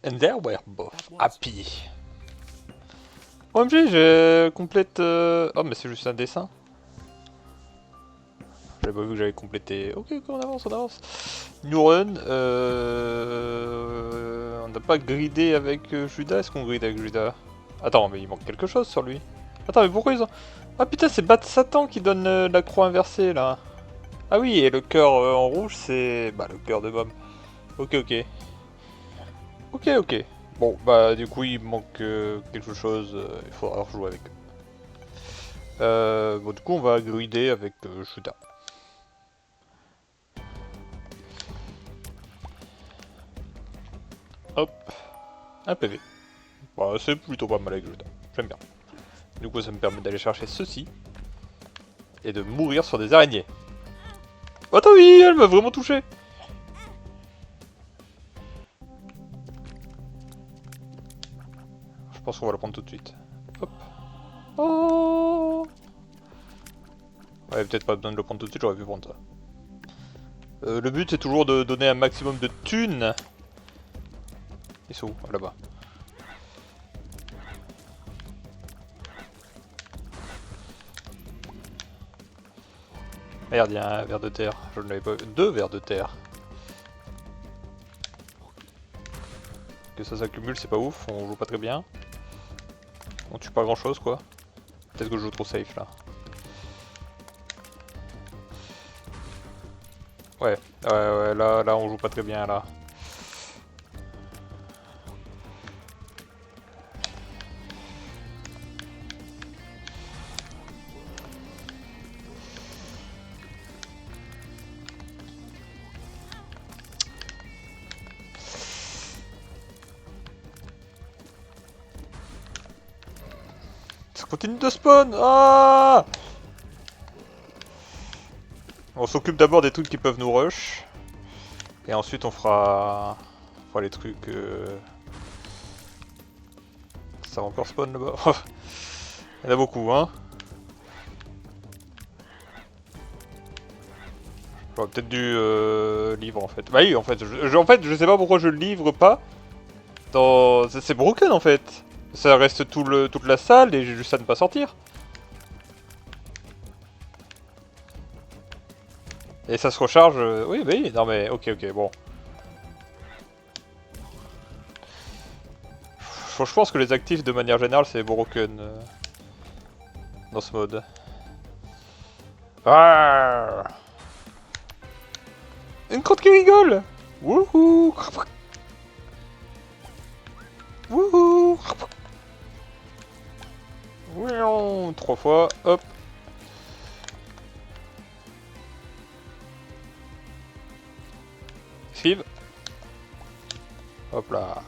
And they were both happy. OMG, je complète... Oh, mais c'est juste un dessin. J'avais pas vu que j'avais complété. Ok, ok, on avance, on avance. New Run. On n'a pas gridé avec Judas. Est-ce qu'on gride avec Judas? Attends, mais il manque quelque chose sur lui. Attends, mais pourquoi ils ont... Ah putain, c'est Bat Satan qui donne la croix inversée, là. Ah oui, et le cœur en rouge, c'est... Bah, le cœur de Bob. Ok, ok. Ok, ok. Bon, bah, du coup, il manque quelque chose. Il faudra rejouer avec eux. Bon, du coup, on va grider avec Judas. Hop. Un PV. Bah, c'est plutôt pas mal avec Judas. J'aime bien. Du coup, ça me permet d'aller chercher ceci. Et de mourir sur des araignées. Attends, oui, elle m'a vraiment touché. Je pense qu'on va la prendre tout de suite. Hop. Oh. Ouais, peut-être pas besoin de le prendre tout de suite, j'aurais pu prendre ça. Le but, c'est toujours de donner un maximum de thunes. Ils sont où? Ah, là-bas. Merde, il y a un ver de terre. Je ne l'avais pas vu. Deux vers de terre. Que ça s'accumule, c'est pas ouf. On joue pas très bien. On tue pas grand chose, quoi. Peut-être que je joue trop safe là. Ouais, ouais, là, on joue pas très bien là. Ça continue de spawn. Ah! On s'occupe d'abord des trucs qui peuvent nous rush. Et ensuite on fera les trucs... Ça va encore spawn là-bas. Il y en a beaucoup, hein. J'aurais peut-être dû livre en fait. Bah oui, en fait, je sais pas pourquoi je le livre pas. C'est broken en fait. Ça reste toute la salle et j'ai juste à ne pas sortir. Et ça se recharge... Oui, bah oui, non mais ok, ok, bon. Je pense que les actifs de manière générale c'est broken dans ce mode. Ah, une crotte qui rigole. Wouhou. Wouhou. Ouion, 3 fois, hop. Esquive. Hop là.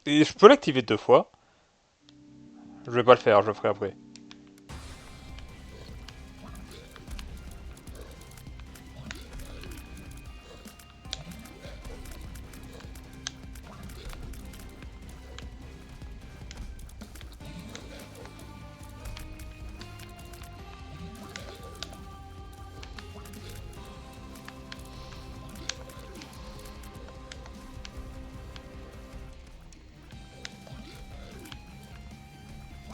Et je peux l'activer 2 fois. Je vais pas le faire, je le ferai après.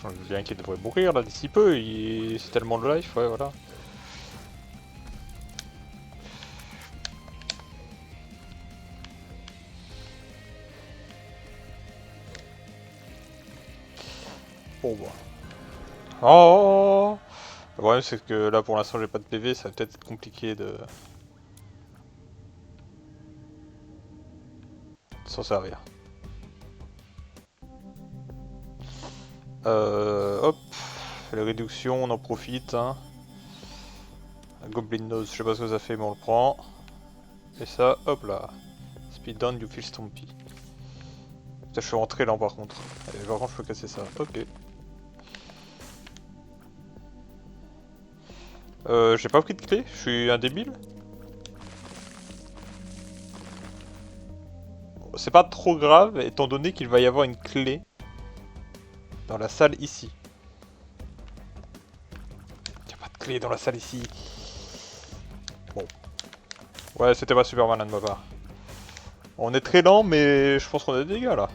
Je me dis bien qu'il devrait mourir là d'ici peu, c'est tellement de life, ouais voilà. Bon bah. Oh. Le problème c'est que là pour l'instant j'ai pas de PV, ça va peut-être être compliqué de s'en servir. Hop, la réduction on en profite. Hein. Un Goblin Nose, je sais pas ce que ça fait mais on le prend. Et ça, hop là. Speed down, you feel stumpy. Putain, je suis rentré là par contre. Allez, par contre je peux casser ça, ok. J'ai pas pris de clé, je suis un débile. C'est pas trop grave, étant donné qu'il va y avoir une clé dans la salle ici. Y'a pas de clé dans la salle ici. Bon. Ouais, c'était pas super malin de ma part. On est très lent, mais je pense qu'on a des dégâts là.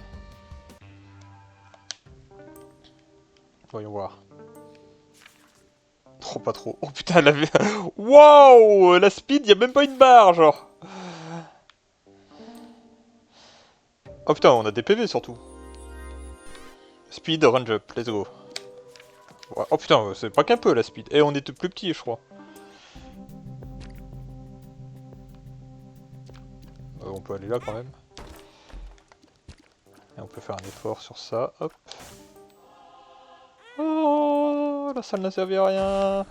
Voyons voir. Trop pas trop. Oh putain, la... Waouh, la speed, y'a même pas une barre, genre. Oh putain, on a des PV surtout. Speed, range up, let's go. Ouais, oh putain, c'est pas qu'un peu la speed. Et on est plus petit, je crois. On peut aller là quand même. Et on peut faire un effort sur ça, hop. Oh, la salle n'a servi à rien.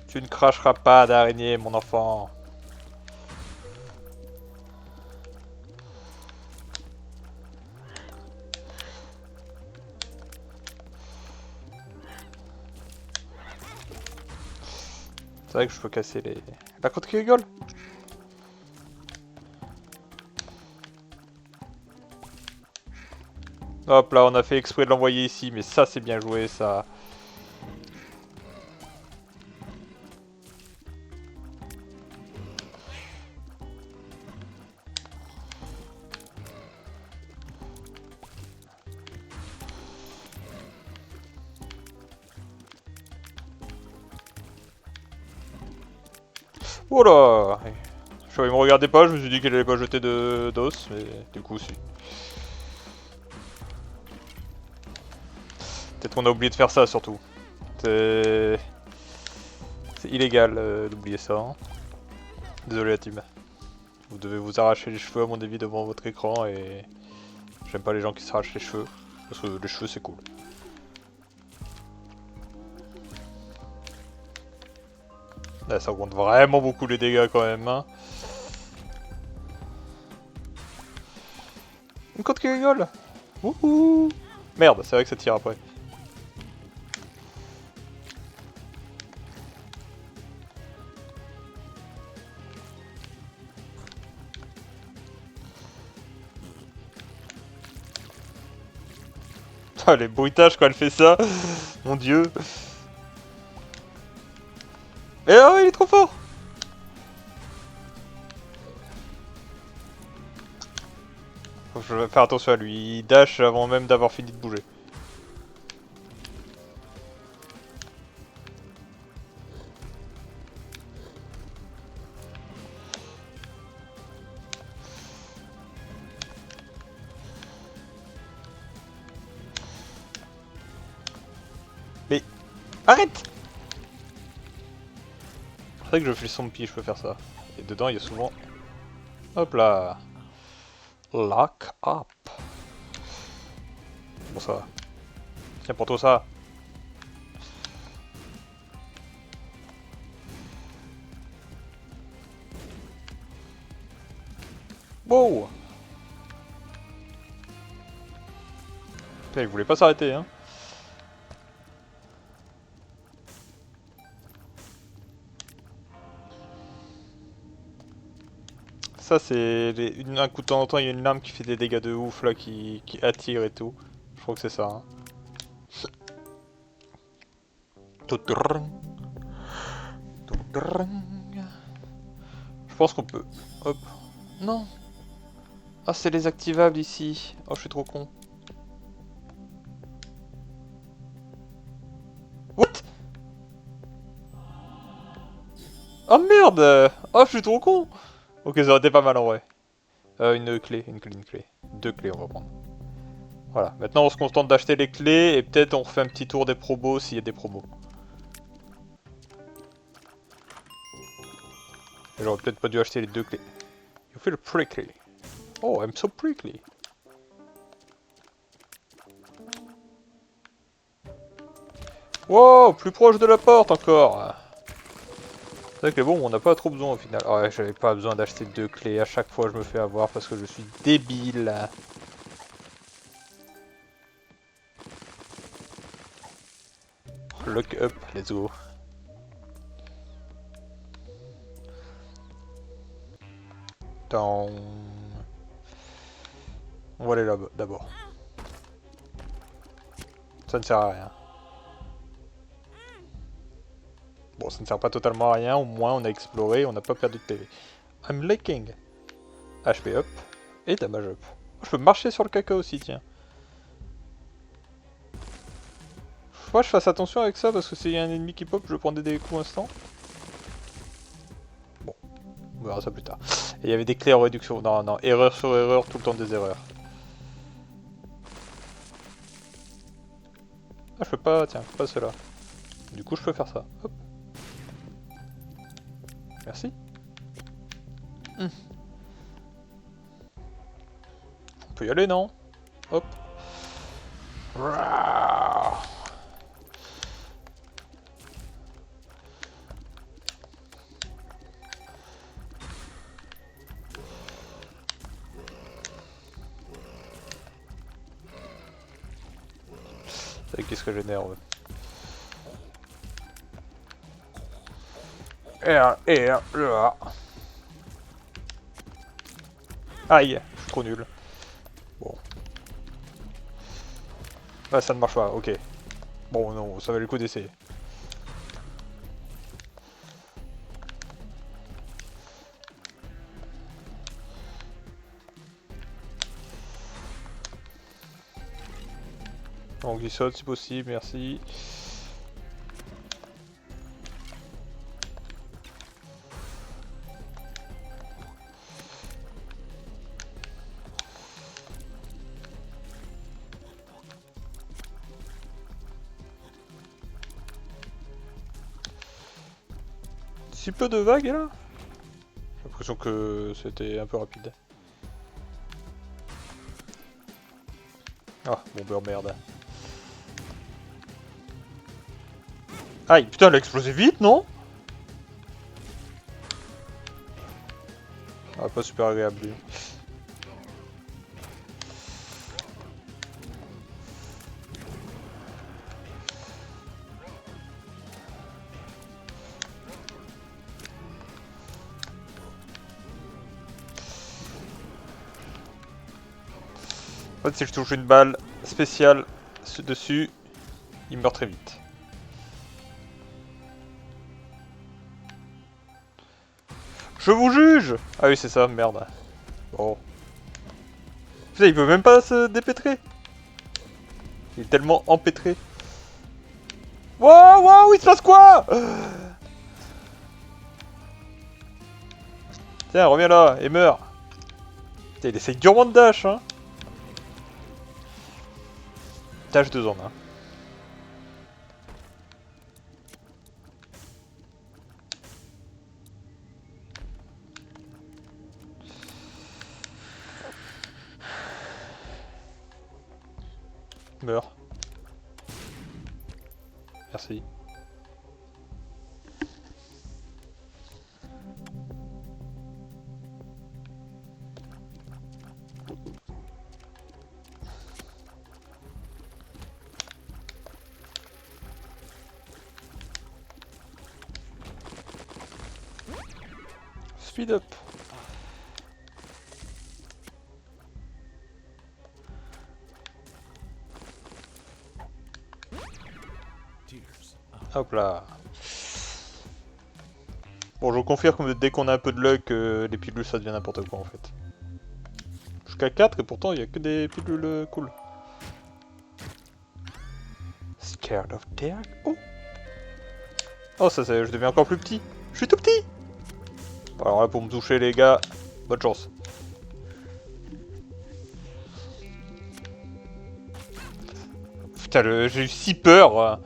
Tu ne cracheras pas d'araignée, mon enfant. C'est vrai que je peux casser les... La côte qui rigole. Hop là, on a fait exprès de l'envoyer ici, mais ça c'est bien joué, ça. Oh là! Je ne me regardais pas, je me suis dit qu'elle allait pas jeter de d'os, mais du coup si. Peut-être qu'on a oublié de faire ça surtout. C'est illégal d'oublier ça. Hein. Désolé la team. Vous devez vous arracher les cheveux à mon avis devant votre écran et... J'aime pas les gens qui s'arrachent les cheveux. Parce que les cheveux c'est cool. Là ça augmente vraiment beaucoup les dégâts quand même. Hein. Une côte qui rigole. Wouhou. Merde, c'est vrai que ça tire après. Ah, les bruitages quand elle fait ça. Mon dieu. Et oh, il est trop fort. Faut que je vais faire attention à lui. Il dash avant même d'avoir fini de bouger. Mais... Arrête! C'est vrai que je fais son pied, je peux faire ça. Et dedans, il y a souvent... Hop là! Lock up! Bon ça va. Tiens, pour toi ça! Wow! Putain, il voulait pas s'arrêter, hein. Ça, c'est... Un coup de temps en temps, il y a une lame qui fait des dégâts de ouf, là, qui attire et tout. Je crois que c'est ça, hein. Je pense qu'on peut... Hop. Non! Ah, c'est les activables ici. Oh, je suis trop con. What? Oh merde! Oh, je suis trop con! Ok, ça aurait été pas mal en vrai. Une clé. Deux clés, on va prendre. Voilà, maintenant on se contente d'acheter les clés et peut-être on refait un petit tour des promos s'il y a des promos. J'aurais peut-être pas dû acheter les deux clés. You feel prickly. Oh, I'm so prickly. Wow, plus proche de la porte encore. C'est vrai que bon, on n'a pas trop besoin au final. Ouais, j'avais pas besoin d'acheter 2 clés. À chaque fois, je me fais avoir parce que je suis débile. Lock up, let's go. Dans... On va aller là-bas d'abord. Ça ne sert à rien. Bon, ça ne sert pas totalement à rien. Au moins, on a exploré, on n'a pas perdu de PV. I'm liking. HP up et damage up. Je peux marcher sur le caca aussi, tiens. Faut pas que je fasse attention avec ça parce que s'il y a un ennemi qui pop, je prendrai des coups instant. Bon, on verra ça plus tard. Et il y avait des clés en réduction. Non, non, erreur sur erreur, tout le temps des erreurs. Ah, je peux pas, tiens, pas cela. Du coup, je peux faire ça. Hop. Merci. On peut y aller, non? Hop. Qu'est-ce que j'ai nerveux. R, le A. Aïe, je suis trop nul. Bon. Ah, ça ne marche pas, ok. Bon, non, ça valait le coup d'essayer. On glissade si possible, merci. Si peu de vagues là? J'ai l'impression que c'était un peu rapide. Ah, bon beurre merde. Aïe, putain, elle a explosé vite, non? Ah, pas super agréable lui. En fait, si je touche une balle spéciale dessus, il meurt très vite. Je vous juge! Ah oui, c'est ça, merde. Bon. Putain, il peut même pas se dépêtrer. Il est tellement empêtré. Wow, wow, il se passe quoi? Tiens, reviens là et meurs. Putain, il essaye durement de dash, hein. Dash 2 en 1. Meurs. Merci. Speed up. Hop là. Bon, je confirme que dès qu'on a un peu de luck, les pilules ça devient n'importe quoi en fait. Jusqu'à 4 et pourtant il n'y a que des pilules cool. Scared of Dark. Oh! Oh, ça c'est, je deviens encore plus petit. Je suis tout petit! Alors là, pour me toucher les gars, bonne chance. Putain, j'ai eu si peur.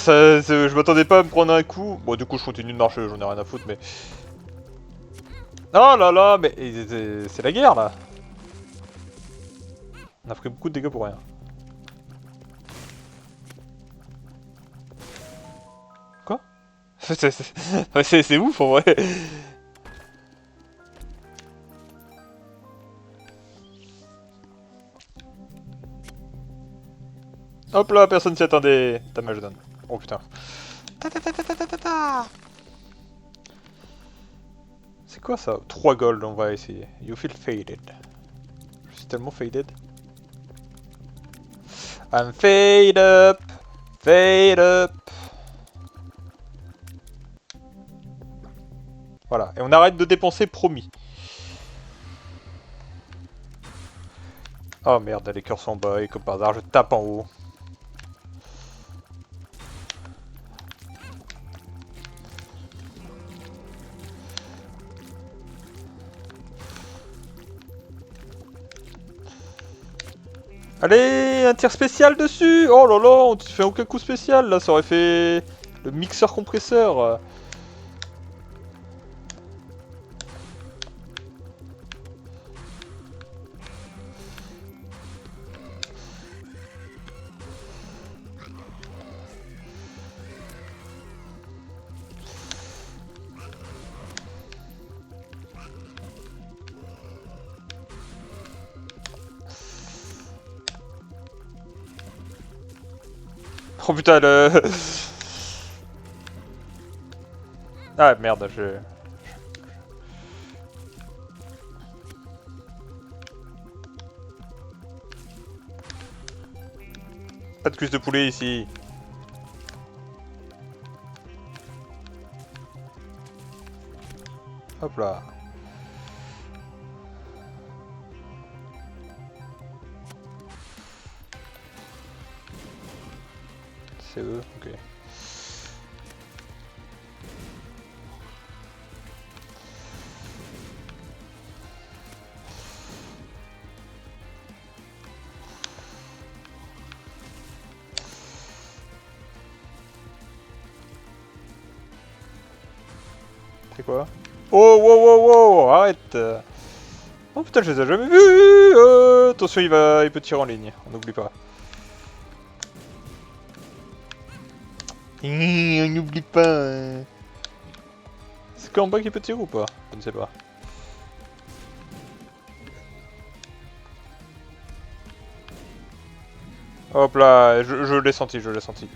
Je m'attendais pas à me prendre un coup. Bon, du coup, je continue de marcher, j'en ai rien à foutre, mais... Oh là là, mais c'est la guerre, là. On a pris beaucoup de dégâts pour rien. C'est ouf en vrai. Hop là, personne s'y attendait. Damage done. Oh putain. C'est quoi ça? 3 gold, on va essayer. You feel faded. Je suis tellement faded. I'm fade up. Fade up. Voilà, et on arrête de dépenser, promis. Oh merde, les cœurs sont en bas et comme par hasard, je tape en haut. Allez, un tir spécial dessus. Oh là là, on fait aucun coup spécial là, ça aurait fait le mixeur compresseur. Oh putain, le... Ah merde, je... Pas de cuisse de poulet ici. Hop là. C'est eux, ok. C'est quoi? Oh, wow, wow, wow, arrête. Oh putain, je les ai jamais vus. Attention, il peut tirer en ligne, on n'oublie pas. On n'oublie pas. C'est qu'en bas qu'il peut tirer ou pas? Je ne sais pas. Hop là, je l'ai senti, je l'ai senti.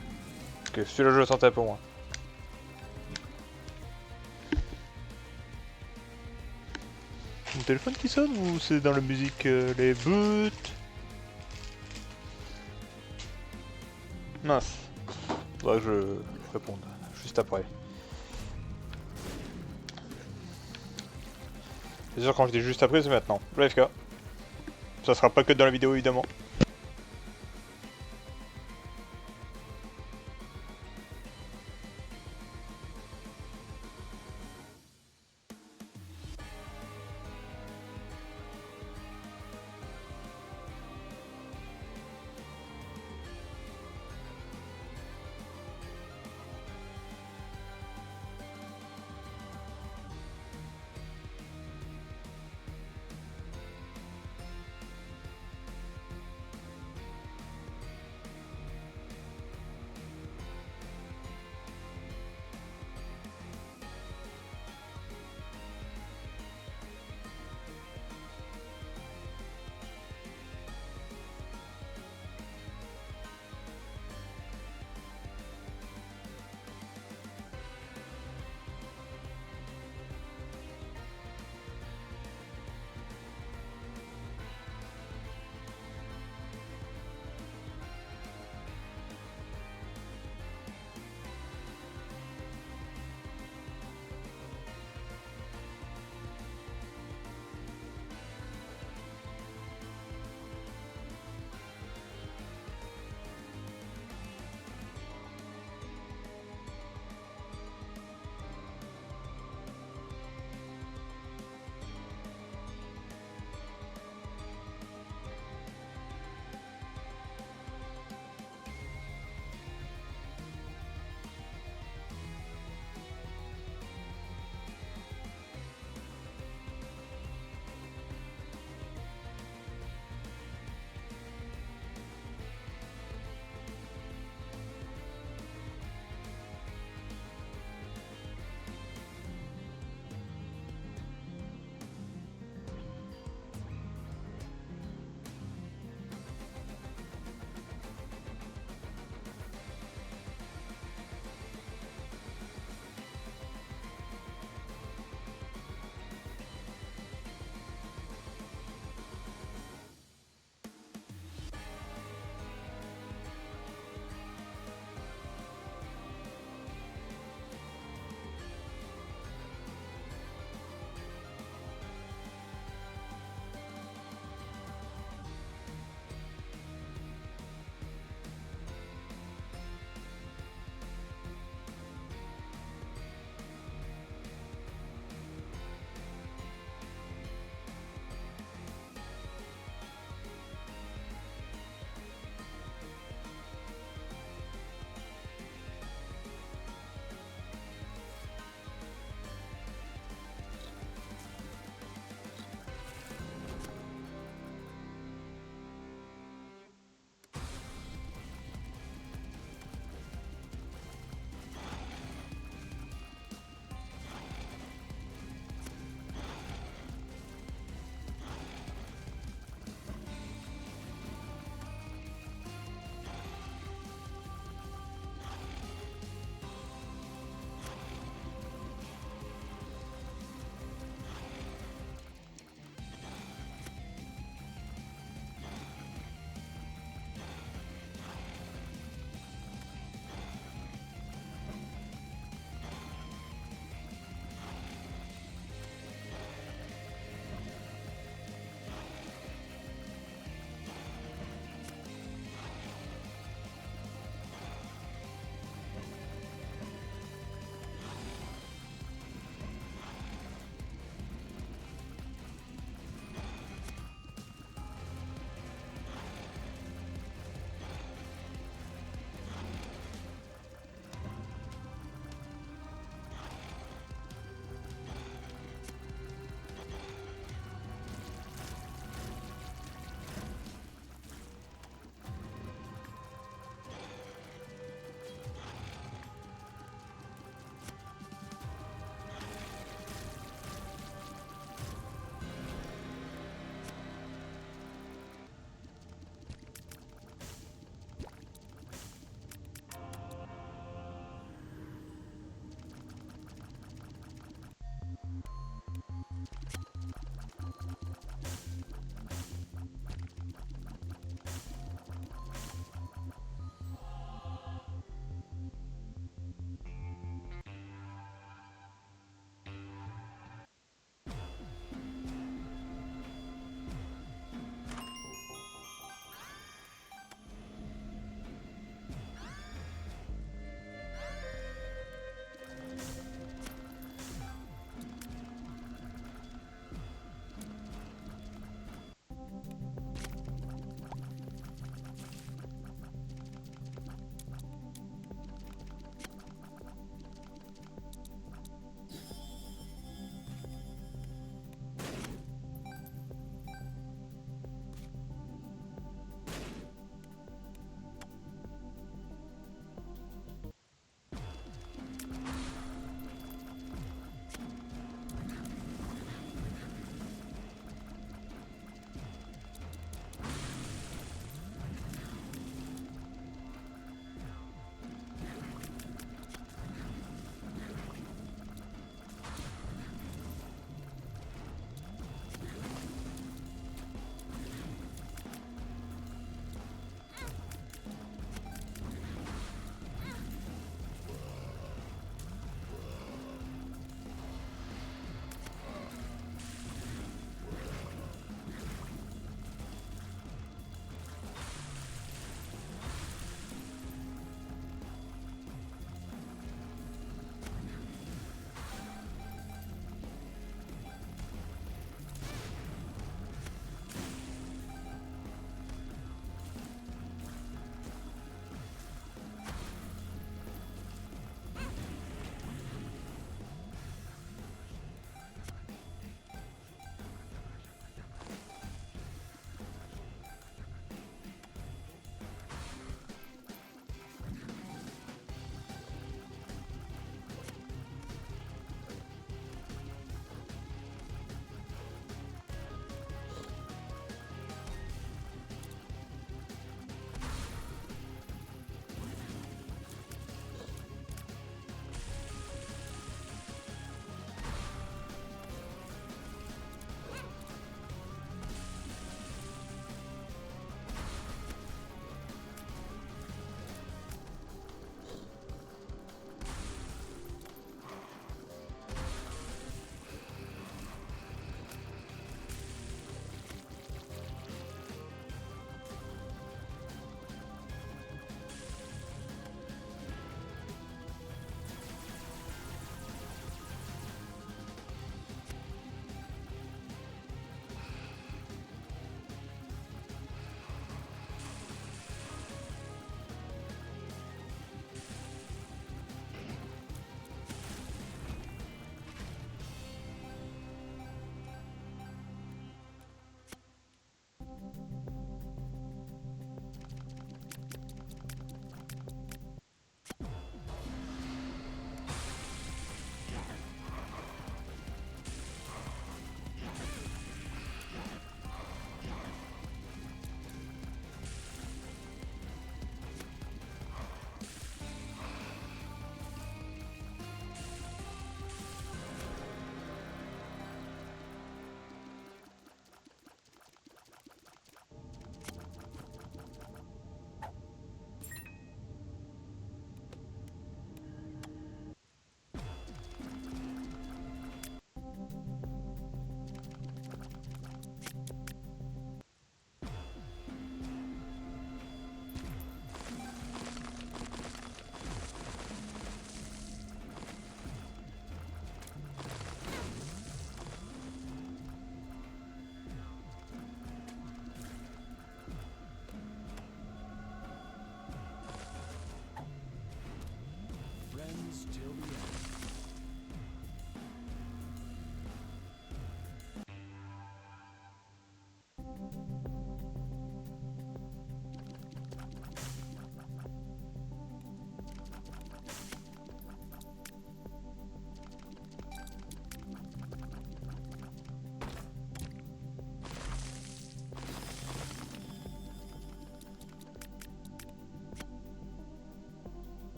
Ok, celui-là je le sentais un peu moins. Mon téléphone qui sonne ou c'est dans la musique les boots? Mince. Faudrait que je réponde juste après. C'est sûr quand je dis juste après c'est maintenant. LFK. Ça sera pas que dans la vidéo évidemment.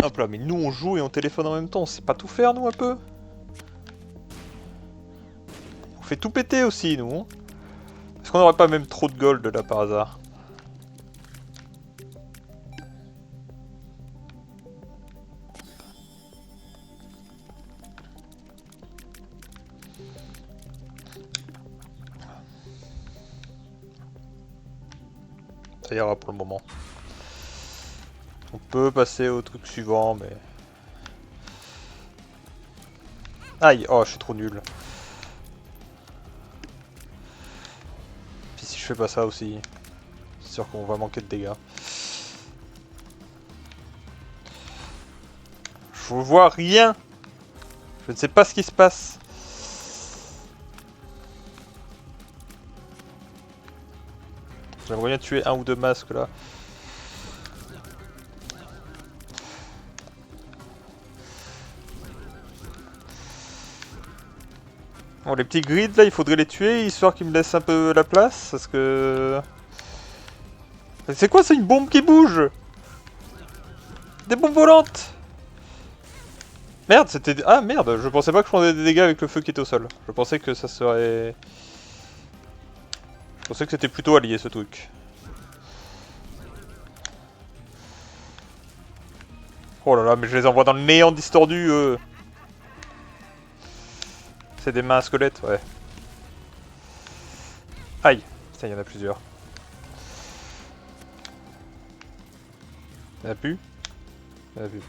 Hop là, mais nous on joue et on téléphone en même temps, on sait pas tout faire nous un peu? On fait tout péter aussi nous, hein. Est-ce qu'on aurait pas même trop de gold là par hasard? Ça ira pour le moment. On peut passer au truc suivant, mais... Aïe, oh, je suis trop nul. Puis si je fais pas ça aussi, c'est sûr qu'on va manquer de dégâts. Je vois rien. Je ne sais pas ce qui se passe. J'aimerais bien tuer un ou deux masques là. Bon, les petits grids là, il faudrait les tuer histoire qu'ils me laissent un peu la place parce que... C'est quoi, c'est une bombe qui bouge? Des bombes volantes! Merde, c'était... Ah merde, je pensais pas que je prenais des dégâts avec le feu qui était au sol. Je pensais que ça serait... Je pensais que c'était plutôt allié ce truc. Oh là là, mais je les envoie dans le néant distordu, eux. C'est des mains à squelettes, ouais. Aïe, putain, il y en a plusieurs. Il y en a plus? Il y en a plus.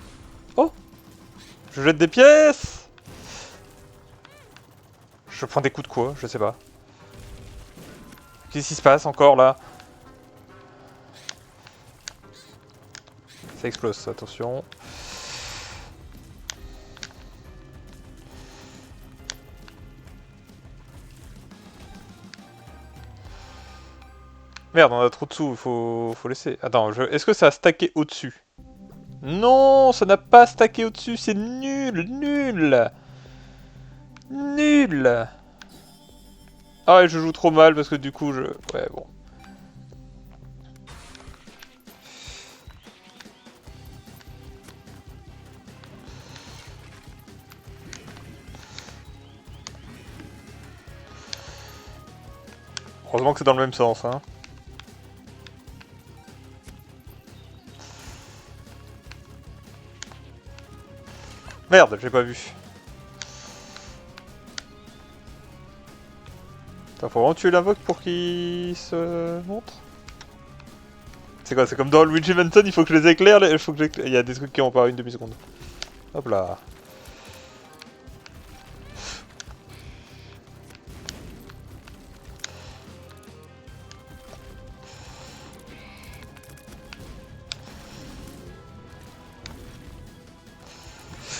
Oh! Je jette des pièces! Je prends des coups de quoi? Je sais pas. Qu'est-ce qui se passe encore là? Ça explose, attention. Merde, on a trop de sous, faut laisser. Attends, est-ce que ça a stacké au-dessus? Non, ça n'a pas stacké au-dessus, c'est nul, nul! Nul! Ah ouais, je joue trop mal parce que du coup je... Ouais, bon. Heureusement que c'est dans le même sens, hein. Merde, j'ai pas vu. Attends, faut vraiment tuer l'invoque pour qu'il se montre. C'est quoi, c'est comme dans Luigi Mansion, il faut que je les éclaire, il y a des trucs qui ont pas une demi-seconde. Hop là.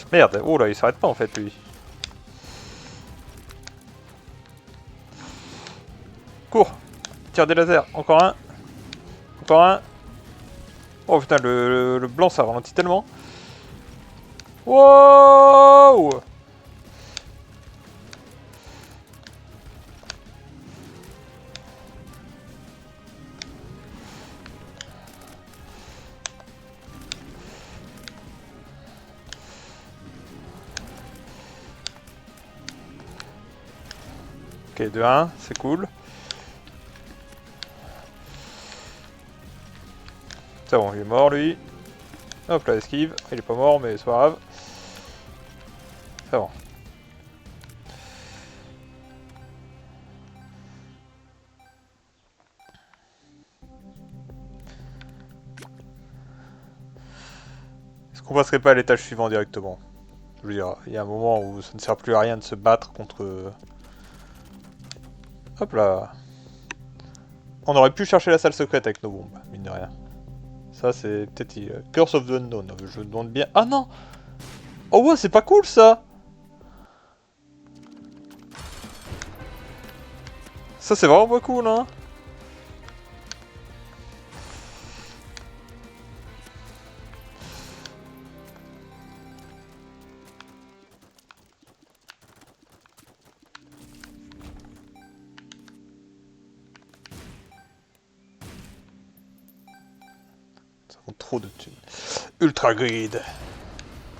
Merde, oh là, il s'arrête pas en fait lui. Cours! Tire des lasers, encore un. Encore un. Oh putain, le blanc ça ralentit tellement. Wow! Ok, 2-1, c'est cool. C'est bon, il est mort lui. Hop là, esquive. Il est pas mort, mais c'est pas grave. C'est bon. Est-ce qu'on passerait pas à l'étage suivant directement? Je veux dire, il y a un moment où ça ne sert plus à rien de se battre contre... Hop là. On aurait pu chercher la salle secrète avec nos bombes, mine de rien. Ça, c'est peut-être... Curse of the Unknown, je me demande bien... Ah non! Oh ouais, c'est pas cool, ça! Ça, c'est vraiment pas cool, hein! Ça prend trop de thunes. Ultra Grid!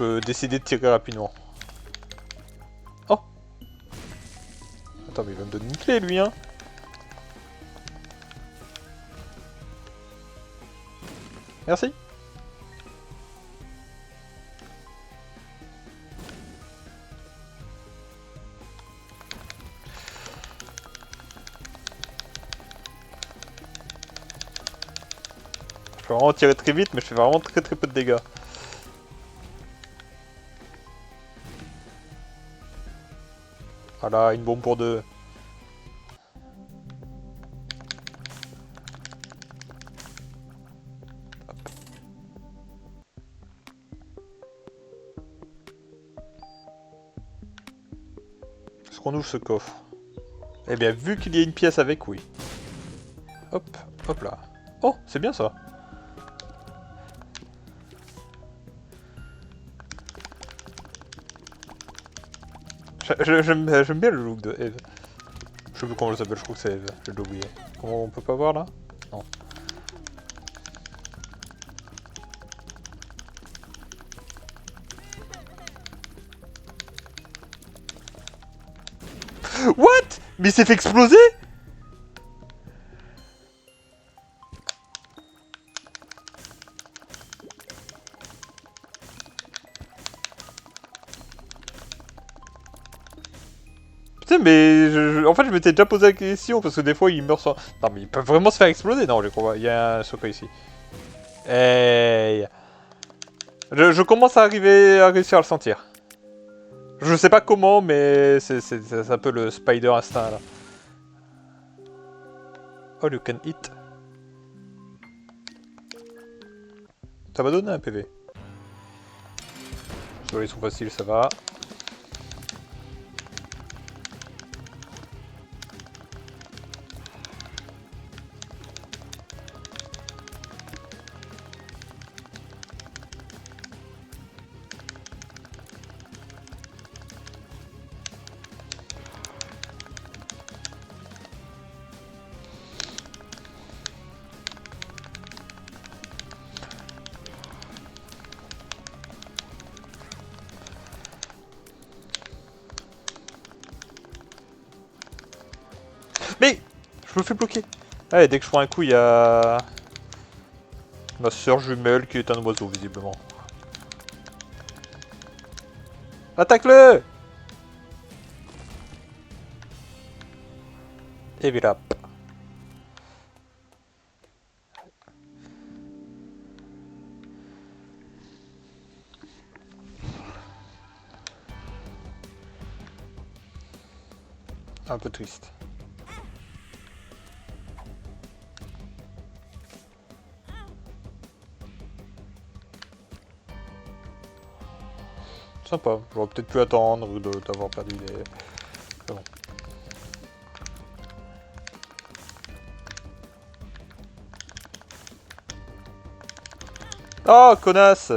peux décider de tirer rapidement. Oh! Attends, mais il va me donner une clé, lui, hein! Merci! Je peux vraiment tirer très vite, mais je fais vraiment très peu de dégâts. Voilà, une bombe pour deux. Est-ce qu'on ouvre ce coffre? Eh bien, vu qu'il y a une pièce avec, oui. Hop, hop là. Oh, c'est bien ça. J'aime bien le look de Eve. Je sais plus comment elle s'appelle, je crois que c'est Eve. Je l'ai oublié. Comment on peut pas voir là? Non. What? Mais il s'est fait exploser? Putain, mais en fait, je m'étais déjà posé la question parce que des fois, il meurt sans. Non, mais il peut vraiment se faire exploser. Non, je crois pas. Il y a un Sokka ici. Hey. Je commence à arriver à réussir à le sentir. Je sais pas comment, mais c'est un peu le Spider Instinct là. All you can eat. Ça m'a donné un PV. Ils sont faciles, ça va. Mais je me fais bloquer. Allez, dès que je prends un coup, il y a ma soeur jumelle qui est un oiseau, visiblement. Attaque-le! Et voilà. Un peu triste. Sympa. J'aurais peut-être pu attendre d'avoir perdu les... C'est bon. Oh, connasse!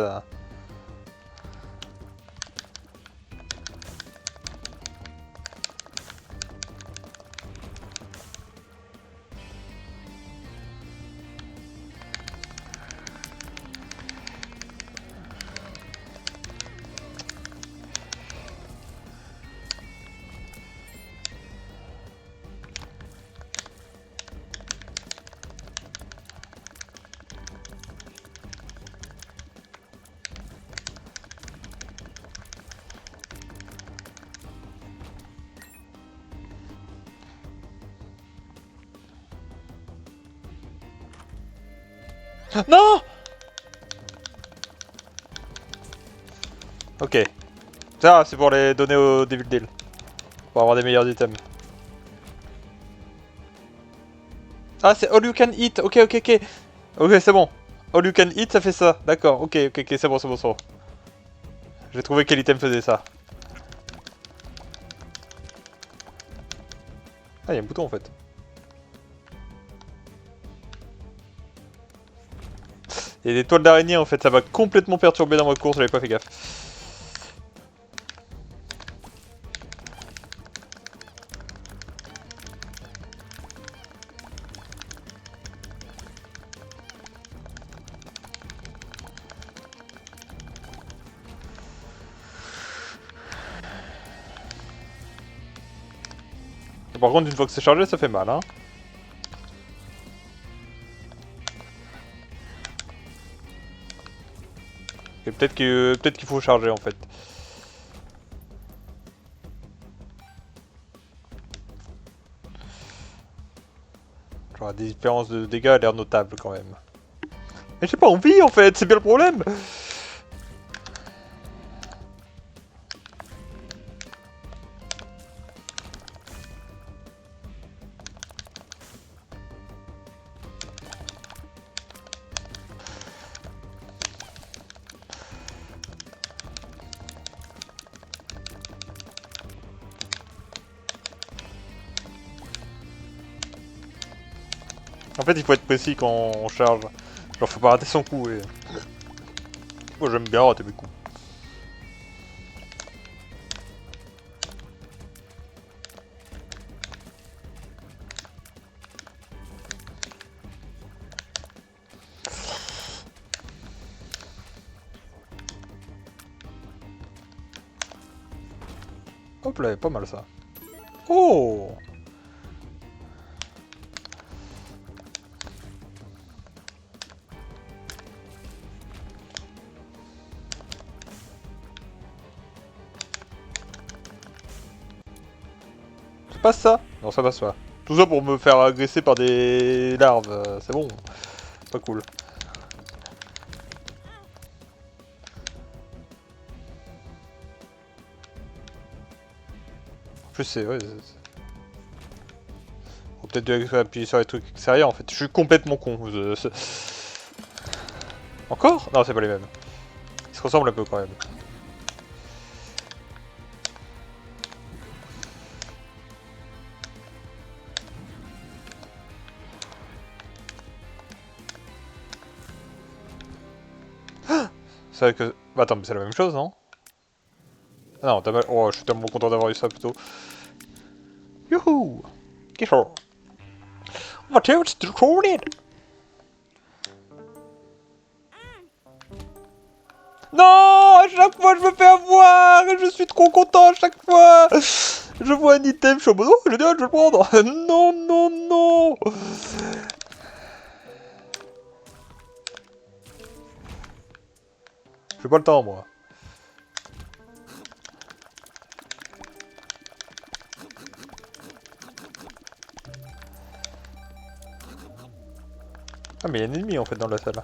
Non! Ok. Ça, c'est pour les donner au Devil Deal. Pour avoir des meilleurs items. Ah, c'est All You Can Eat. Ok, ok, ok. Ok, c'est bon. All You Can Eat, ça fait ça. D'accord, ok, ok, ok, c'est bon, c'est bon, c'est bon. J'ai trouvé quel item faisait ça. Ah, il y a un bouton en fait. Il y a des toiles d'araignée en fait, ça va complètement perturber dans ma course, j'avais pas fait gaffe. par contre, une fois que c'est chargé, ça fait mal, hein. Et peut-être qu'il faut charger, en fait. Genre, la différence de dégâts a l'air notable, quand même. Mais j'ai pas envie, en fait, c'est bien le problème. En fait, il faut être précis quand on charge. Genre, faut pas rater son coup. Et... Moi, j'aime bien rater mes coups. Hop là, pas mal ça. Oh! Ça passe ça? Non, ça passe pas. Tout ça pour me faire agresser par des larves, c'est bon. Pas cool. En plus, c'est... Ouais, faut peut-être appuyer sur les trucs extérieurs, en fait. Je suis complètement con. Encore? Non, c'est pas les mêmes. Ils se ressemblent un peu, quand même. C'est vrai que... Bah, attends, mais c'est la même chose, non? Ah non, t'as mal... Oh, je suis tellement content d'avoir eu ça, plutôt. Youhou! Kishore! On va test the recorded! Non! À chaque fois, je me fais avoir! Et je suis trop content à chaque fois! Je vois un item, je suis en mode... Oh, génial, je vais le prendre! Non, non, non! J'ai pas le temps, moi. Ah, mais il y a un ennemi, en fait, dans la salle.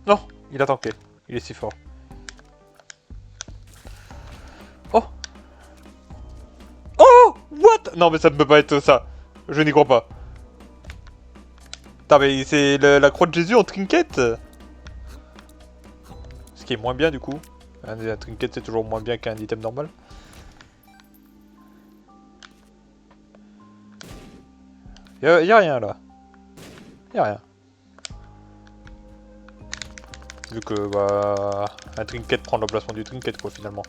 Non, il a tanké. Il est si fort. Oh! Oh! What? Non, mais ça ne peut pas être ça. Je n'y crois pas. Putain, mais c'est la croix de Jésus en trinket. Ce qui est moins bien, du coup. Un trinket, c'est toujours moins bien qu'un item normal. Y'a rien, là. Y'a rien. Vu que, bah... Un trinket prend l'emplacement du trinket, quoi, finalement.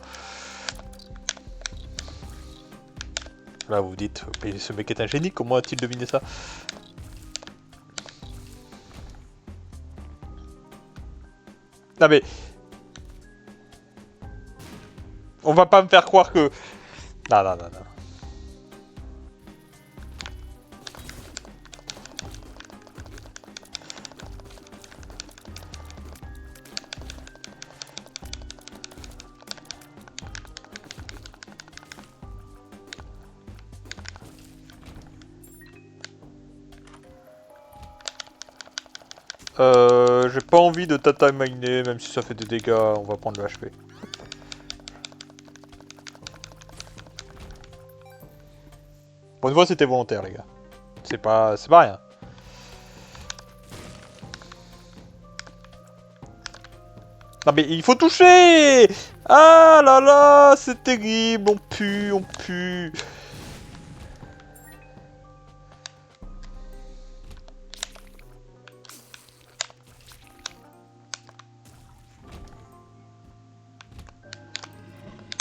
Là, vous vous dites, mais ce mec est un génie, comment a-t-il deviné ça? Non mais... On va pas me faire croire que... Non, non, non, non. J'ai pas envie de tata miner, même si ça fait des dégâts, on va prendre le HP. Pour une fois, c'était volontaire, les gars. C'est pas rien. Non mais il faut toucher. Ah là là, c'est terrible, on pue, on pue.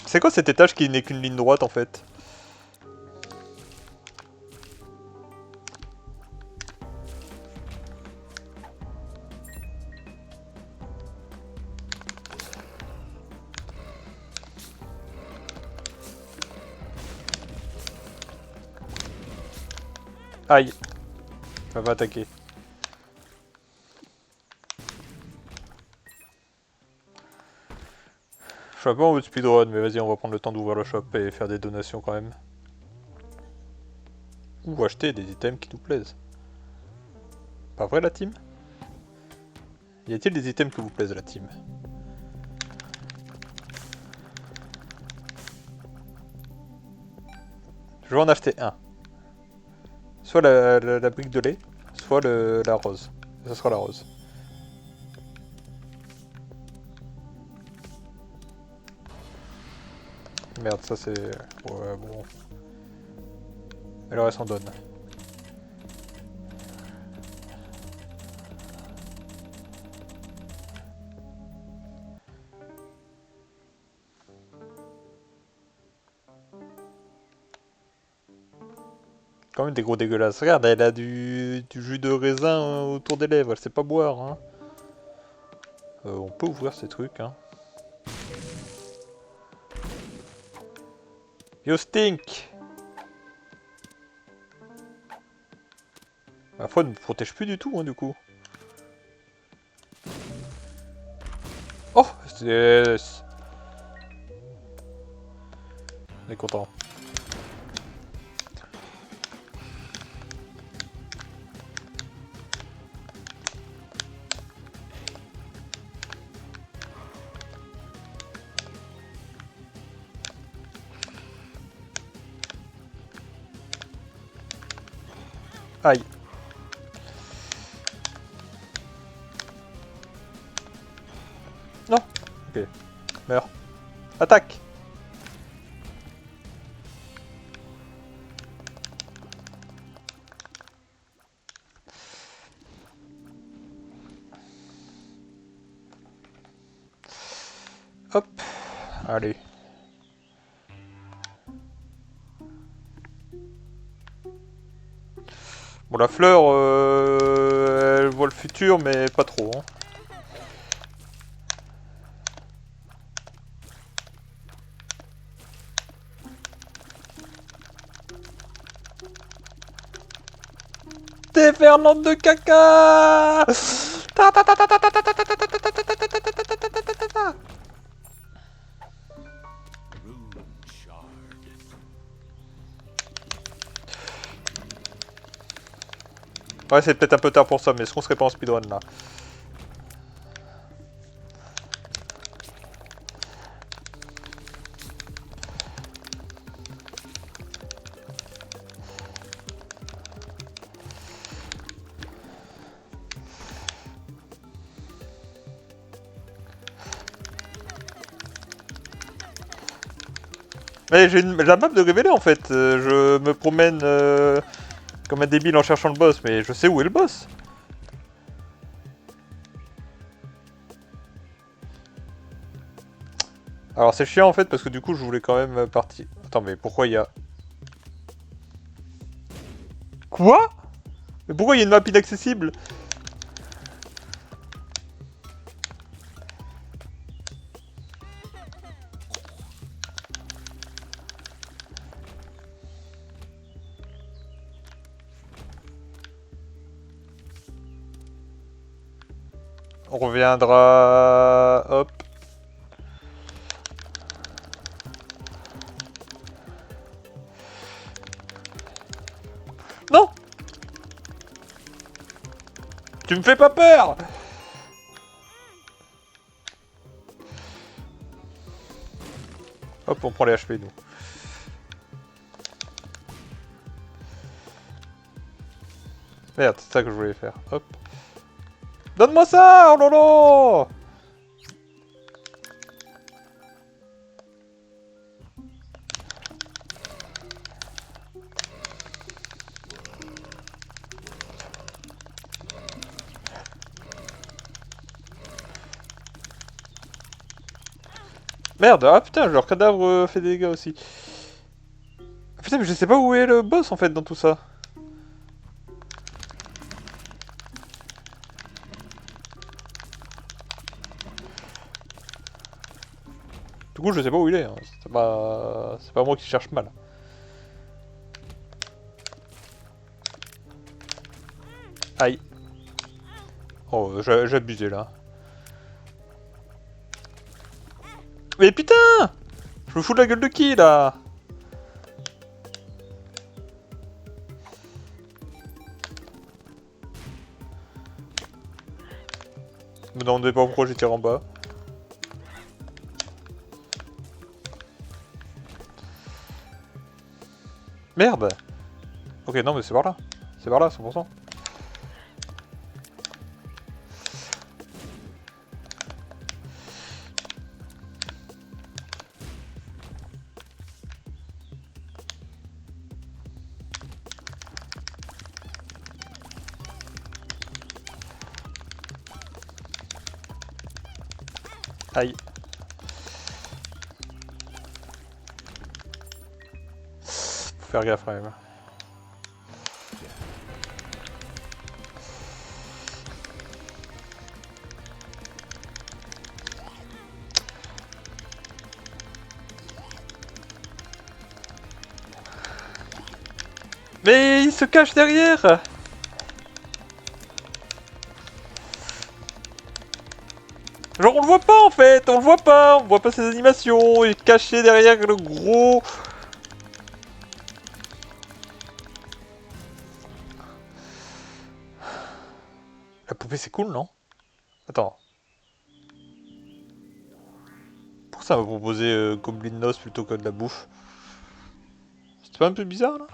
C'est quoi cet étage qui n'est qu'une ligne droite en fait? Aïe. Ça va attaquer. Je suis un peu en mode speedrun, mais vas-y, on va prendre le temps d'ouvrir le shop et faire des donations quand même. Ou acheter des items qui nous plaisent. Pas vrai la team? Y a-t-il des items qui vous plaisent la team? Je vais en acheter un. Soit la brique de lait, soit la rose. Ce sera la rose. Merde, ça c'est... Ouais, bon. Et le reste on donne. Quand même des gros dégueulasses. Regarde, elle a du jus de raisin autour des lèvres, elle sait pas boire. Hein. On peut ouvrir ces trucs. Hein. Yo stink! Ma foi ne me protège plus du tout, hein, du coup. Oh! Yes! On est content. Aïe. Non. Ok. Meurs. Attaque. Hop. Allez. Bon, la fleur, elle voit le futur, mais pas trop. Hein. Déferlante de caca. Ouais, c'est peut-être un peu tard pour ça, mais est-ce qu'on serait pas en speedrun là? Mais j'ai la map de révéler en fait. Je me promène comme un débile en cherchant le boss, mais je sais où est le boss. Alors c'est chiant en fait parce que du coup je voulais quand même partir. Attends mais pourquoi il y a... Quoi? Mais pourquoi il y a une map inaccessible? On reviendra... Hop. Non! Tu me fais pas peur! Hop, on prend les HP nous. Merde, c'est ça que je voulais faire. Hop. Donne-moi ça! Oh lolo! Merde, ah putain, leur cadavre fait des dégâts aussi. Putain, mais je sais pas où est le boss en fait dans tout ça. Du coup, je sais pas où il est. Hein. C'est pas moi qui cherche mal. Aïe. Oh, j'ai abusé là. Mais putain! Je me fous de la gueule de qui là? Me demandez pas pourquoi j'étais en bas. Merde! Ok, non, mais c'est par là. C'est par là, 100%. Aïe. Faut faire gaffe quand même. Mais il se cache derrière! Genre on le voit pas en fait, on le voit pas, on voit pas ses animations, il est caché derrière le gros... La poupée c'est cool non? Attends. Pourquoi ça m'a proposé Goblin Nose plutôt que de la bouffe? C'était pas un peu bizarre là?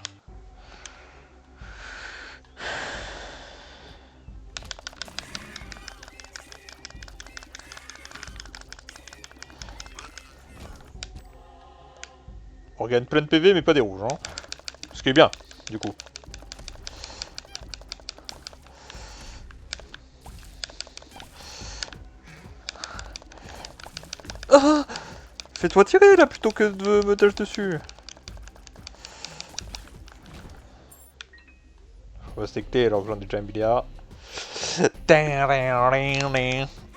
On gagne plein de PV mais pas des rouges hein. Ce qui est bien, du coup. Ah, fais-toi tirer là plutôt que de me tâcher dessus. On va se clé alors que j'en ai déjà un milliard.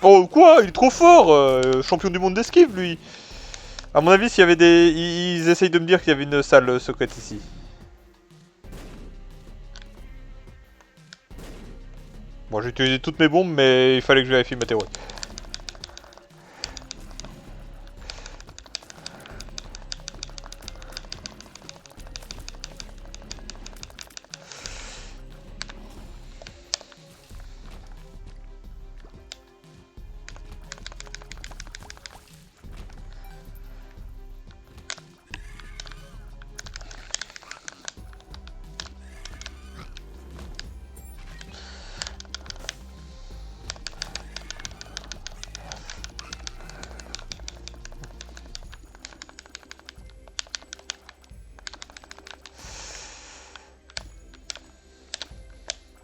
Oh quoi? Il est trop fort champion du monde d'esquive lui. À mon avis s'il y avait des... Ils essayent de me dire qu'il y avait une salle secrète ici. Bon j'ai utilisé toutes mes bombes mais il fallait que je vérifie ma théorie.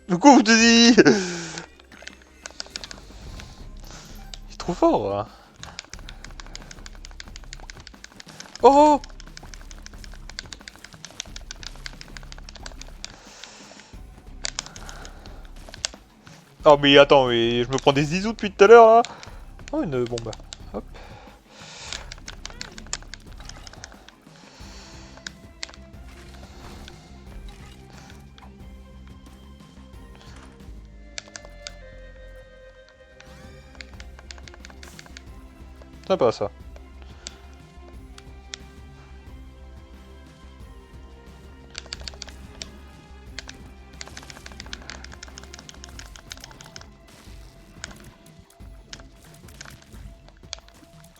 Du coup, vous te dis... Il est trop fort hein. Oh. Oh mais attends, mais je me prends des zizous depuis tout à l'heure là. Oh une bombe. Hop. Sympa ça.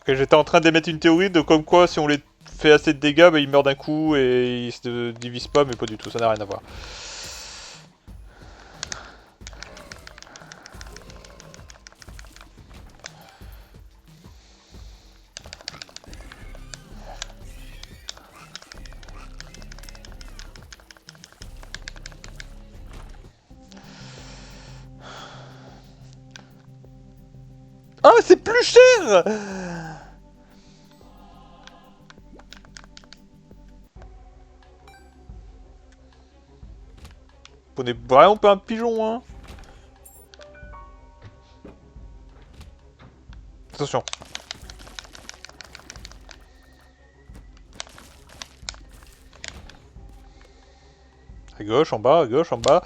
Ok, j'étais en train d'émettre une théorie de comme quoi si on les fait assez de dégâts, bah, ils meurent d'un coup et ils se divisent pas, mais pas du tout, ça n'a rien à voir. Ah, c'est plus cher! On est vraiment pas un pigeon, hein. Attention. À gauche, en bas, à gauche, en bas.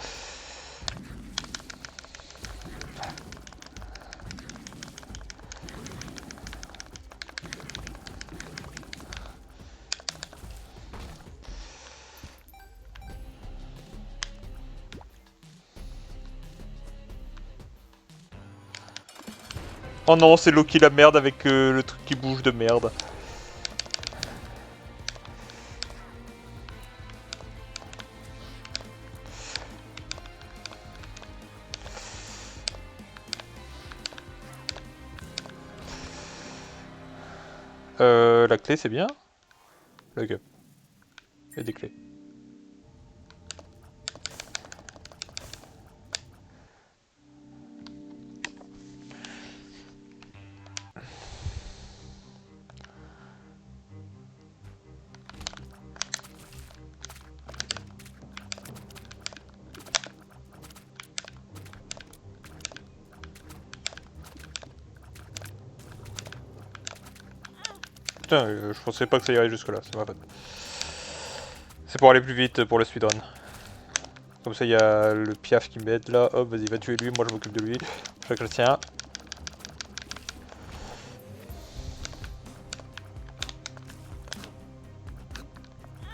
Oh non, c'est Loki la merde avec le truc qui bouge de merde. La clé c'est bien. Ok. Et des clés. Putain, je pensais pas que ça irait jusque là, c'est ma faute. C'est pour aller plus vite pour le speedrun. Comme ça il y a le piaf qui m'aide là, hop vas-y va tuer lui, moi je m'occupe de lui. Chacun le tien.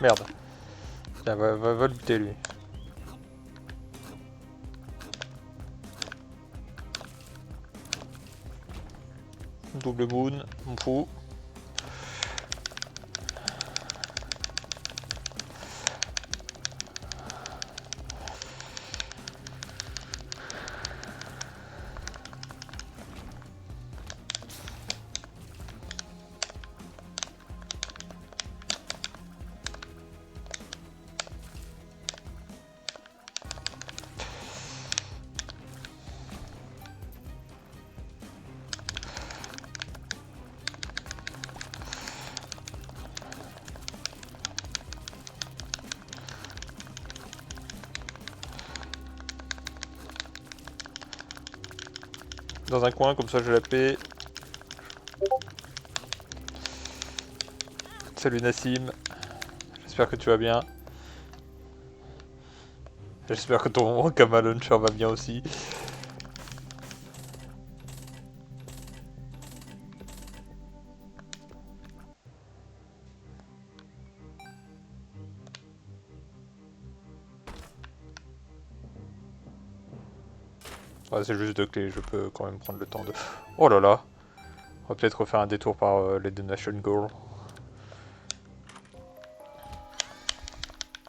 Merde. Tiens, va le buter lui. Double moon, on fout. Dans un coin, comme ça j'ai la paix. Salut Nassim, j'espère que tu vas bien. J'espère que ton Kama Launcher va bien aussi. Ouais, c'est juste 2 clés, je peux quand même prendre le temps de... Oh là là. On va peut-être refaire un détour par les Donation Goal.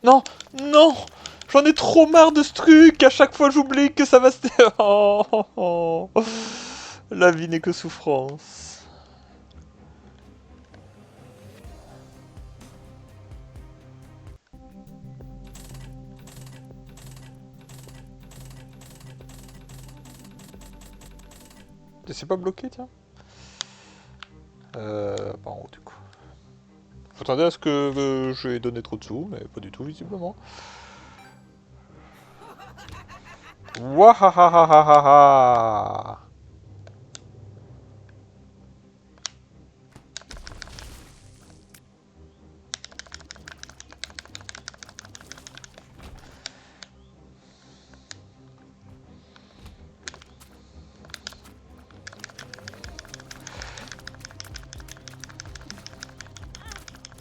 Non, non, j'en ai trop marre de ce truc. À chaque fois j'oublie que ça va se... Oh, oh, oh. La vie n'est que souffrance. C'est pas bloqué, tiens. Par en haut du coup. J'attendais à ce que je ai donné trop de sous, mais pas du tout visiblement. Wahahahahaha.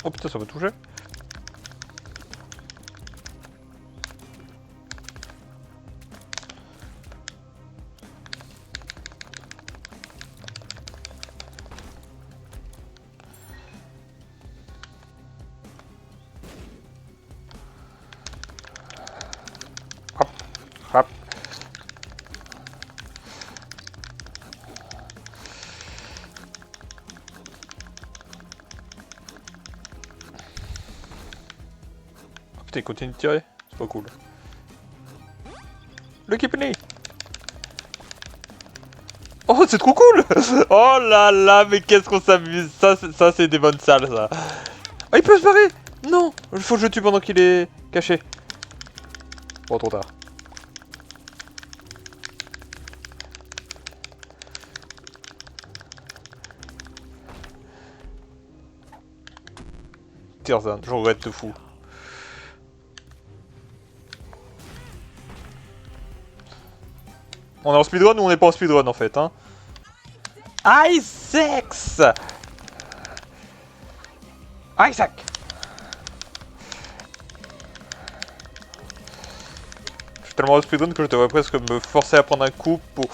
Oh putain, ça m'a touché. Hop, hop. Oh putain, il continue de tirer. C'est pas cool. Le Kipney. Oh, c'est trop cool. Oh là là, mais qu'est-ce qu'on s'amuse. Ça, c'est des bonnes salles, ça. Oh, il peut se barrer. Non, il faut que je le tue pendant qu'il est caché. Bon, trop tard. Tirzan, je regrette de fou. On est en speedrun ou on n'est pas en speedrun en fait, hein? Isaacs! Isaac! Je suis tellement en speedrun que je devrais presque me forcer à prendre un coup pour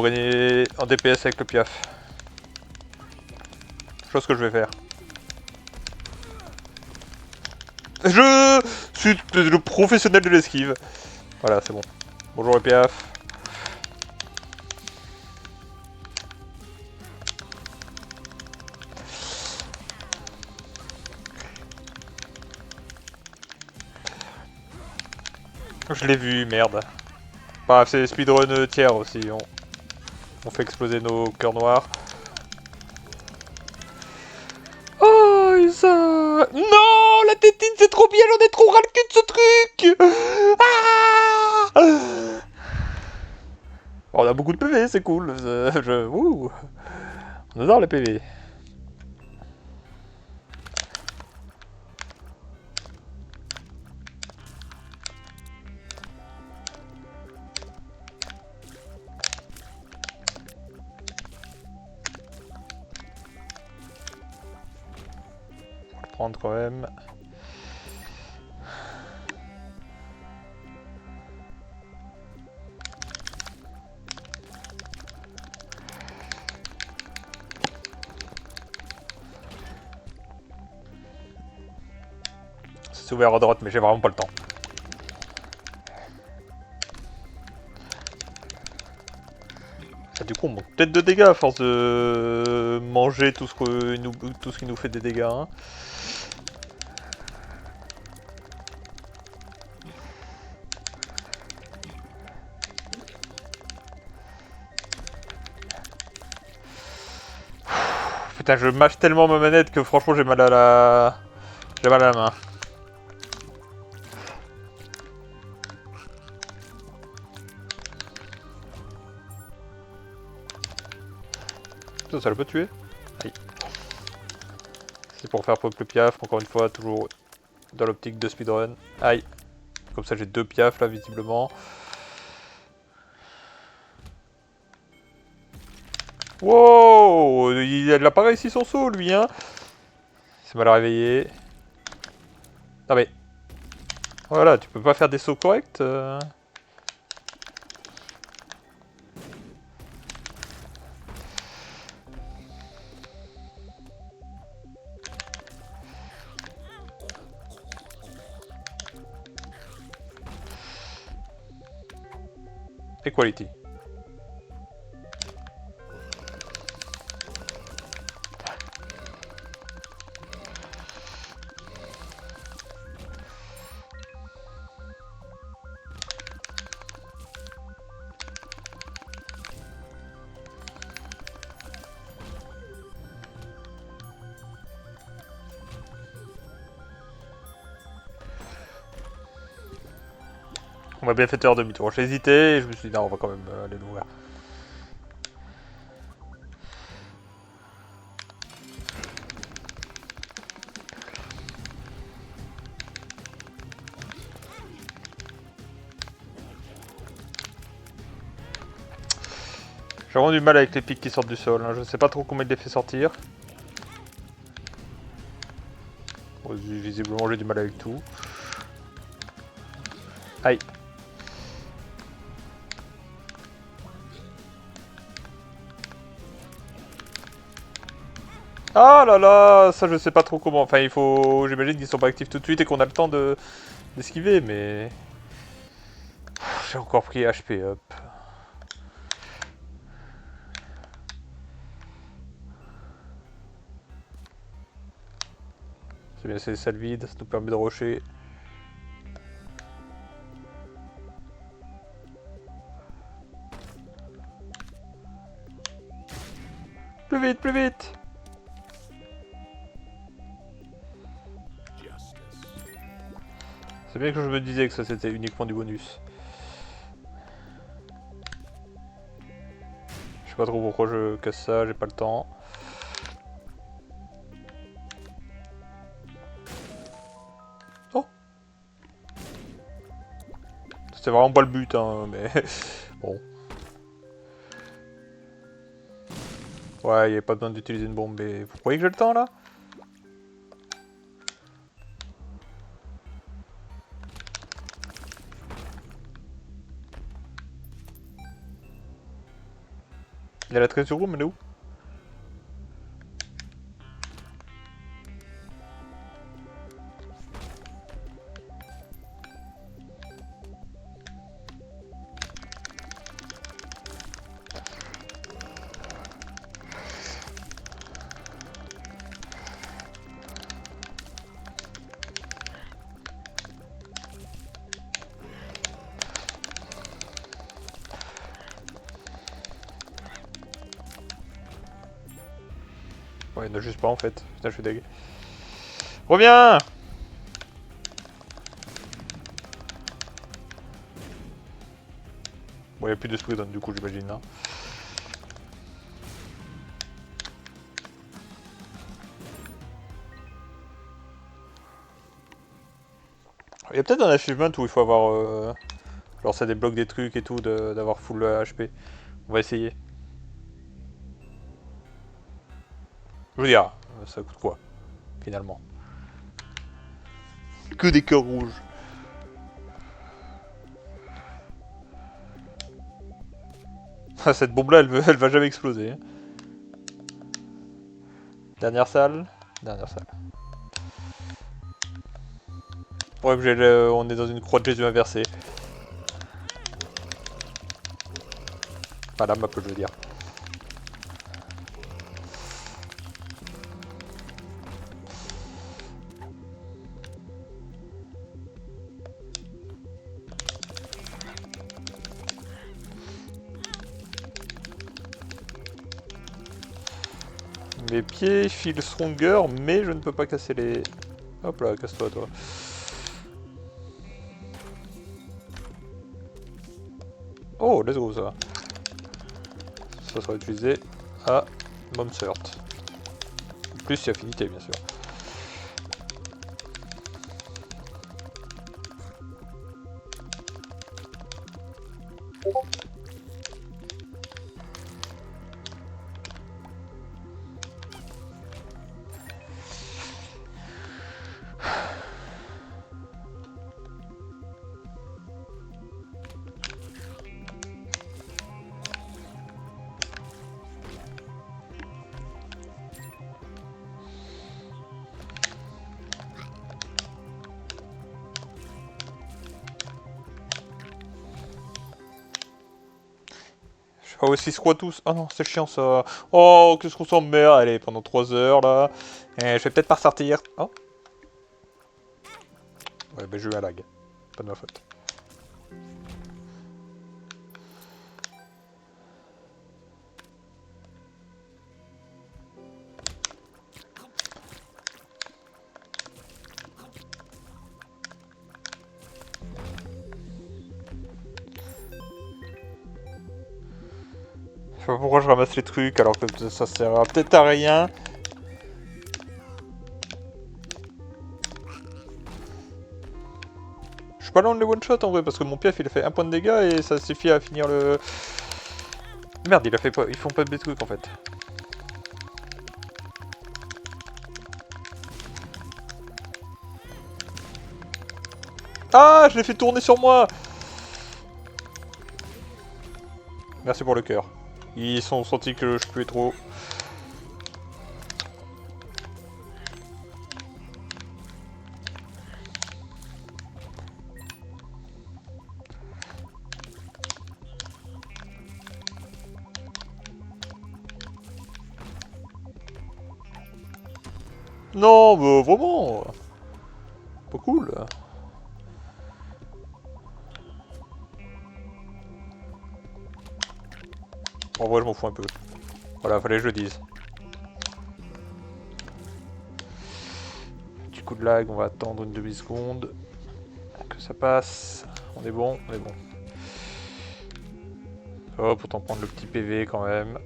gagner en DPS avec le piaf. Chose que je vais faire. Je suis le professionnel de l'esquive. Voilà, c'est bon. Bonjour le piaf. Je l'ai vu, merde. Bah, c'est speedrun tiers aussi. On fait exploser nos cœurs noirs. Oh, ça... Non, la tétine, c'est trop bien, j'en ai trop ras le cul de ce truc. Ah, on a beaucoup de PV, c'est cool. Ouh. On adore les PV. Prendre quand même. C'est ouvert à droite, mais j'ai vraiment pas le temps. Ah, du coup, on manque peut-être de dégâts à force de manger tout ce qui nous fait des dégâts. Hein. Putain, je mâche tellement ma manette que franchement j'ai mal à la... J'ai mal à la main. Ça le peut tuer. Aïe. C'est pour faire pop le piaf, encore une fois, toujours dans l'optique de speedrun. Aïe. Comme ça j'ai 2 piafs là, visiblement. Wow, il a pas réussi son saut lui, hein. Il s'est mal réveillé. Non mais... Voilà, tu peux pas faire des sauts corrects Equality. On m'a bien fait heure demi-tour. J'ai hésité et je me suis dit non, on va quand même aller l'ouvrir. J'ai vraiment du mal avec les pics qui sortent du sol. Hein. Je sais pas trop comment il les fait sortir. Bon, visiblement j'ai du mal avec tout. Aïe. Ah là là, ça je sais pas trop comment. Enfin, il faut... J'imagine qu'ils sont pas actifs tout de suite et qu'on a le temps d'esquiver, mais... J'ai encore pris HP up. C'est bien, c'est des salles vides, ça nous permet de rusher. Plus vite, plus vite! C'est bien que je me disais que ça c'était uniquement du bonus. Je sais pas trop pourquoi je casse ça, j'ai pas le temps. C'est vraiment pas le but, hein, mais bon. Ouais, il n'y avait pas besoin d'utiliser une bombe, mais vous croyez que j'ai le temps, là? Il y a la treasure room, elle est où? Ouais, il n'y en a juste pas en fait. Putain, je suis deg. Reviens! Bon, il n'y a plus de Squidon du coup, j'imagine. Hein. Il y a peut-être un achievement où il faut avoir. Genre, ça débloque des trucs et tout, d'avoir full HP. On va essayer. Je veux dire, ça coûte quoi, finalement? Que des cœurs rouges. Ah, cette bombe-là, elle va jamais exploser. Hein. Dernière salle. Dernière salle. Ouais, on est dans une croix de Jésus inversée. Enfin, la map, je veux dire. Mes pieds feel stronger, mais je ne peux pas casser les... Hop là, casse-toi, toi. Oh, let's go, ça. Ça sera utilisé à Momsert. Plus si affinité, bien sûr. Ah ouais, 6 croix tous. Ah non, c'est chiant ça. Oh, qu'est-ce qu'on s'emmerde. Allez, pendant 3 heures là. Je vais peut-être pas ressortir. Oh. Ouais, bah j'ai eu un lag. Pas de ma faute. Je sais pas pourquoi je ramasse les trucs alors que ça sert peut-être à rien. Je suis pas loin de les one-shot en vrai parce que mon piaf il a fait 1 point de dégâts et ça suffit à finir le... Merde, il a fait pas... Ils font pas de trucs en fait. Ah, je l'ai fait tourner sur moi. Merci pour le cœur. Ils sont sentis que je pouvais trop. Non, mais vraiment. Pas cool. En vrai, je m'en fous un peu. Voilà, fallait que je le dise. Petit coup de lag, on va attendre une demi-seconde. Que ça passe. On est bon, on est bon. Hop, autant prendre le petit PV quand même.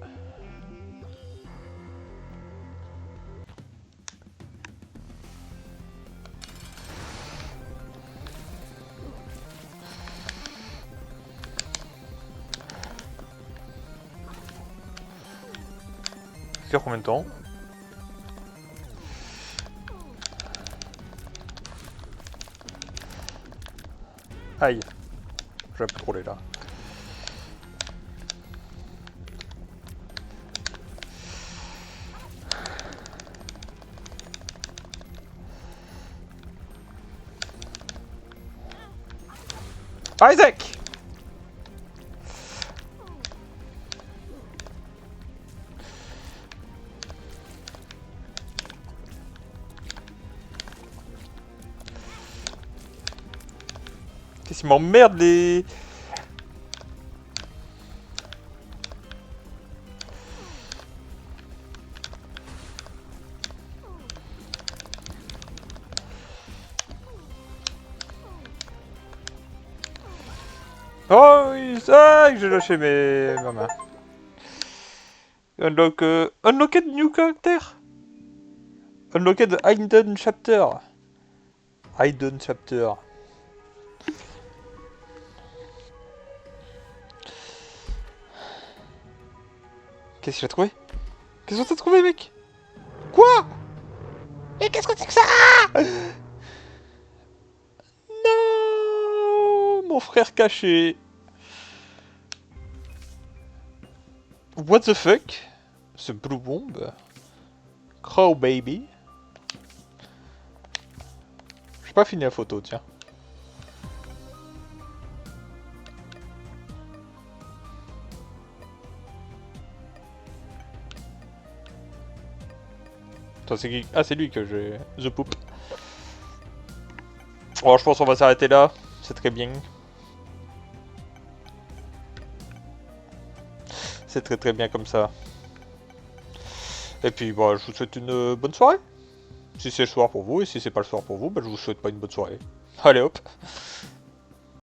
faire combien de temps? Aïe. Je vais plus rouler là. Isaac! Qu'est-ce qu'il m'emmerde les... Oh oui, ça, j'ai lâché ma main. Unlock, unlocked new character. Unlocked hidden chapter. Hidden chapter. Qu'est-ce que j'ai trouvé? Qu'est-ce que t'as trouvé, mec? Quoi? Mais qu'est-ce que c'est que ça? Non, mon frère caché. What the fuck? Ce Blue Bomb? Crow Baby? J'ai pas fini la photo, tiens. Attends, c'est qui? Ah, c'est lui que j'ai... The Poop. Alors, je pense qu'on va s'arrêter là. C'est très bien. C'est très très bien comme ça. Et puis, bah, je vous souhaite une bonne soirée. Si c'est le soir pour vous, et si c'est pas le soir pour vous, bah, je vous souhaite pas une bonne soirée. Allez hop.